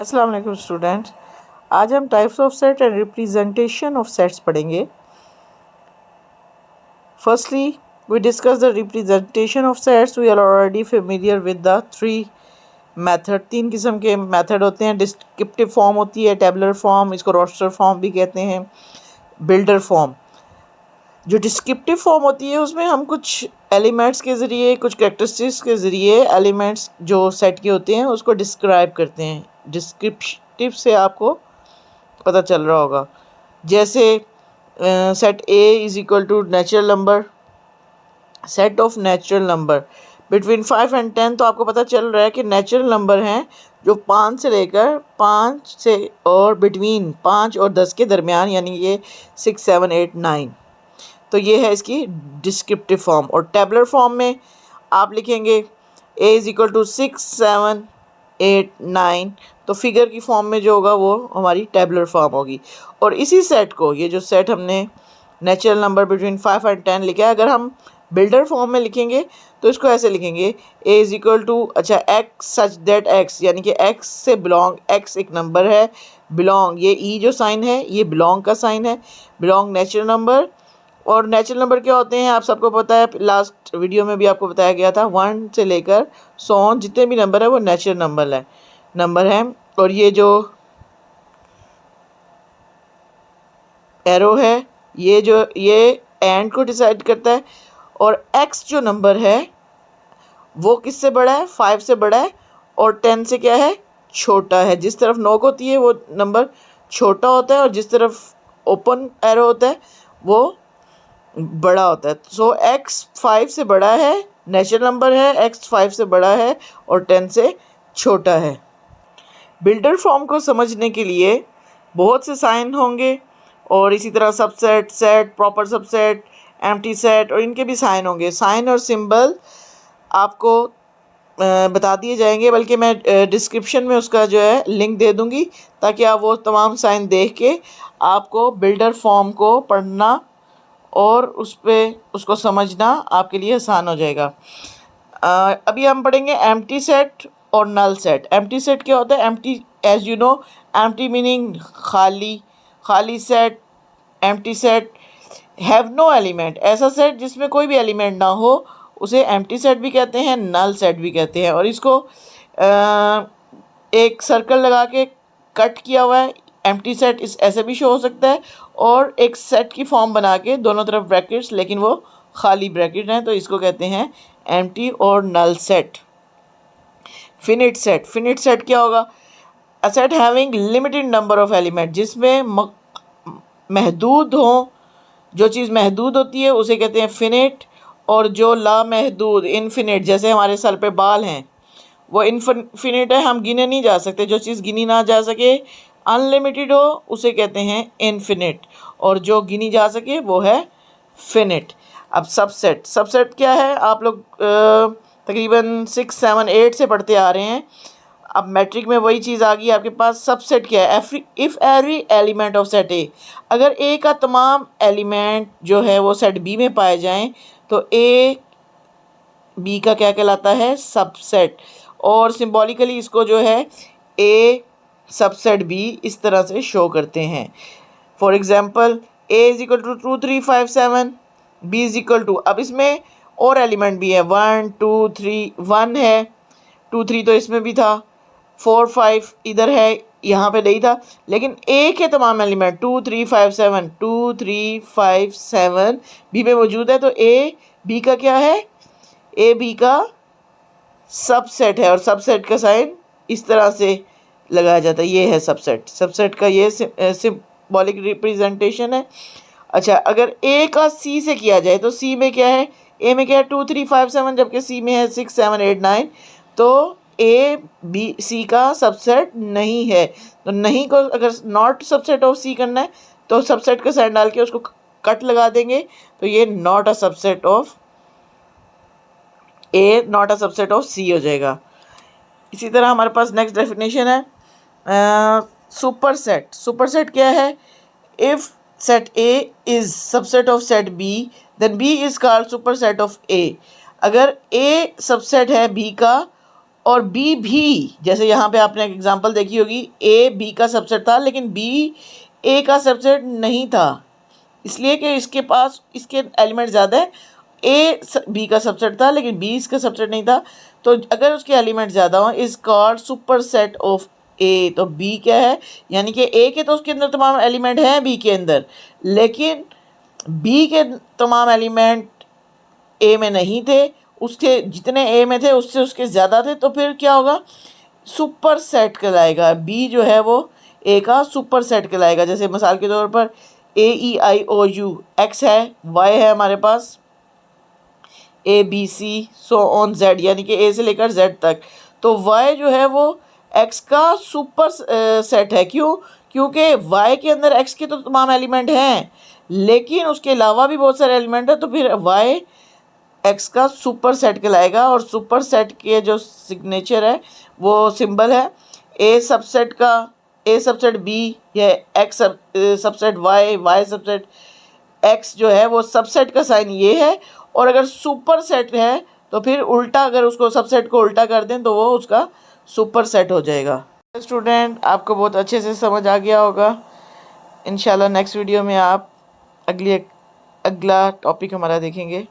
अस्सलाम वालेकुम स्टूडेंट्स। आज हम types of set and representation of sets पढ़ेंगे। Firstly we discuss the representation of sets. We are already familiar with the three method. तीन किस्म के मेथड होते हैं। डिस्क्रिप्टिव फॉर्म होती है, टेबुलर फॉर्म, इसको रोस्टर फॉर्म भी कहते हैं, बिल्डर फॉर्म। जो डिस्क्रिप्टिव फॉर्म होती है उसमें हम कुछ एलिमेंट्स के ज़रिए, कुछ कैरेक्टरिस्टिक्स के ज़रिए एलिमेंट्स जो सेट के होते हैं उसको डिस्क्राइब करते हैं। डिस्क्रिप्टिव से आपको पता चल रहा होगा, जैसे set A is equal to natural number, set of natural number between 5 and 10। तो आपको पता चल रहा है कि नेचुरल नंबर हैं जो 5 से लेकर 5 से और बिटवीन 5 और 10 के दरमियान, यानी ये 6, 7, 8, 9। तो ये है इसकी डिस्क्रिप्टिव फॉर्म। और टेबुलर फॉर्म में आप लिखेंगे ए इज़ इक्वल टू 6, 7, 8, 9। तो फिगर की फॉर्म में जो होगा वो हमारी टेबुलर फॉर्म होगी। और इसी सेट को, ये जो सेट हमने नेचुरल नंबर बिटवीन 5 एंड 10 लिखा है, अगर हम बिल्डर फॉर्म में लिखेंगे तो इसको ऐसे लिखेंगे A is equal to X such that X, यानी कि एक्स से बिलोंग, एक्स एक नंबर है, बिलोंग ये ई जो साइन है ये बिलोंग का साइन है, बिलोंग नेचुरल नंबर। और नेचुरल नंबर क्या होते हैं आप सबको पता है, लास्ट वीडियो में भी आपको बताया गया था, 1 से लेकर 100 जितने भी नंबर है वो नेचुरल नंबर है। और ये जो एरो है ये एंड को डिसाइड करता है। और एक्स जो नंबर है वो किससे बड़ा है, 5 से बड़ा है, और 10 से क्या है, छोटा है। जिस तरफ नोक होती है वो नंबर छोटा होता है और जिस तरफ ओपन एरो होता है वो बड़ा होता है। सो एक्स 5 से बड़ा है, नेचुरल नंबर है, एक्स 5 से बड़ा है और 10 से छोटा है। बिल्डर फॉर्म को समझने के लिए बहुत से साइन होंगे और इसी तरह subset, set, proper subset, empty set, और इनके भी साइन होंगे। साइन और सिंबल आपको बता दिए जाएंगे, बल्कि मैं डिस्क्रिप्शन में उसका जो है लिंक दे दूंगी ताकि आप वो तमाम साइन देख के आपको बिल्डर फॉर्म को पढ़ना और उसको समझना आपके लिए आसान हो जाएगा। अभी हम पढ़ेंगे एम्प्टी सेट और नल सेट। एम्प्टी सेट क्या होता है? Empty, as you know, empty meaning खाली set. Empty set have no element, ऐसा सेट जिसमें कोई भी एलिमेंट ना हो उसे एम्प्टी सेट भी कहते हैं, नल सेट भी कहते हैं। और इसको एक सर्कल लगा के कट किया हुआ है, एम्प्टी सेट इस ऐसे भी शो हो सकता है, और एक सेट की फॉर्म बना के दोनों तरफ ब्रैकेट्स, लेकिन वो खाली ब्रैकेट हैं, तो इसको कहते हैं एम्प्टी और null set. Finite set, finite set क्या होगा? A set having limited number of element, जिसमें महदूद हो, जो चीज़ महदूद होती है उसे कहते हैं फिनिट। और जो लामहदूद, इनफिनिट, जैसे हमारे सर पे बाल हैं वो इनफिनिट है, हम गिने नहीं जा सकते। जो चीज़ गिनी ना जा सके, अनलिमिटेड हो, उसे कहते हैं इनफिनिट, और जो गिनी जा सके वो है फिनिट। अब सबसेट, सबसेट क्या है? आप लोग तकरीबन 6, 7, 8 से पढ़ते आ रहे हैं। अब मैट्रिक में वही चीज़ आ गई आपके पास। सबसेट क्या है? If every element of set ए, अगर ए का तमाम एलिमेंट जो है वो सेट बी में पाए जाएं तो ए बी का क्या कहलाता है? सबसेट। और सिंबॉलिकली इसको जो है ए सबसेट बी इस तरह से शो करते हैं। For example A is equal to 2, 3, 5, 7, B is equal to, अब इसमें और एलिमेंट भी है, 1, 2, 3, 1 है, 2, 3 तो इसमें भी था, 4, 5 इधर है, यहाँ पे नहीं था, लेकिन ए के तमाम एलिमेंट 2, 3, 5, 7, 2, 3, 5, 7 बी में मौजूद है। तो ए बी का क्या है? ए बी का सबसेट है, और सबसेट का साइन इस तरह से लगाया जाता है। ये है सबसेट, सबसेट का ये सिंबॉलिक रिप्रेजेंटेशन है। अच्छा, अगर ए का सी से किया जाए तो सी में क्या है? ए में क्या है? 2, 3, 5, 7, जबकि सी में है 6, 7, 8, 9। तो ए बी सी का सबसेट नहीं है। तो नहीं को अगर नॉट सबसेट ऑफ सी करना है तो सबसेट का साइन डाल के उसको कट लगा देंगे, तो ये not a subset of A, not a subset of C हो जाएगा। इसी तरह हमारे पास नेक्स्ट डेफिनेशन है सुपर सेट। सुपर सेट क्या है? If set A is subset of set B then B is called super set of A. अगर ए सबसेट है बी का और बी भी, जैसे यहाँ पे आपने एक एग्जांपल देखी होगी, ए बी का सबसेट था लेकिन बी ए का सबसेट नहीं था, इसलिए कि इसके पास इसके एलिमेंट ज़्यादा है। ए बी का सबसेट था लेकिन बी इसका सबसेट नहीं था, तो अगर उसके एलिमेंट ज़्यादा हो is called super set of A. तो बी क्या है, यानी कि ए के तो उसके अंदर तमाम एलिमेंट हैं बी के अंदर, लेकिन बी के तमाम एलिमेंट ए में नहीं थे, उसके जितने ए में थे उससे उसके ज़्यादा थे, तो फिर क्या होगा, सुपर सेट कहलाएगा। बी जो है वो ए का सुपर सेट कहलाएगा। जैसे मिसाल के तौर पर AEIOU, एक्स है, वाई है हमारे पास, ABC सो ऑन जेड, यानी कि ए से लेकर जेड तक, तो वाई जो है वो एक्स का सुपर सेट है। क्यों? क्योंकि वाई के अंदर एक्स के तो तमाम एलिमेंट हैं लेकिन उसके अलावा भी बहुत सारे एलिमेंट हैं, तो फिर वाई एक्स का सुपर सेट कहलाएगा। और सुपर सेट के जो सिग्नेचर है वो सिंबल है ए सबसेट का, ए सबसेट बी, या X subset Y, Y subset X जो है वो सबसेट का साइन ये है। और अगर सुपर सेट है तो फिर उल्टा, अगर उसको सबसेट को उल्टा कर दें तो वो उसका सुपर सेट हो जाएगा। स्टूडेंट, आपको बहुत अच्छे से समझ आ गया होगा। इंशाल्लाह नेक्स्ट वीडियो में आप अगला टॉपिक हमारा देखेंगे।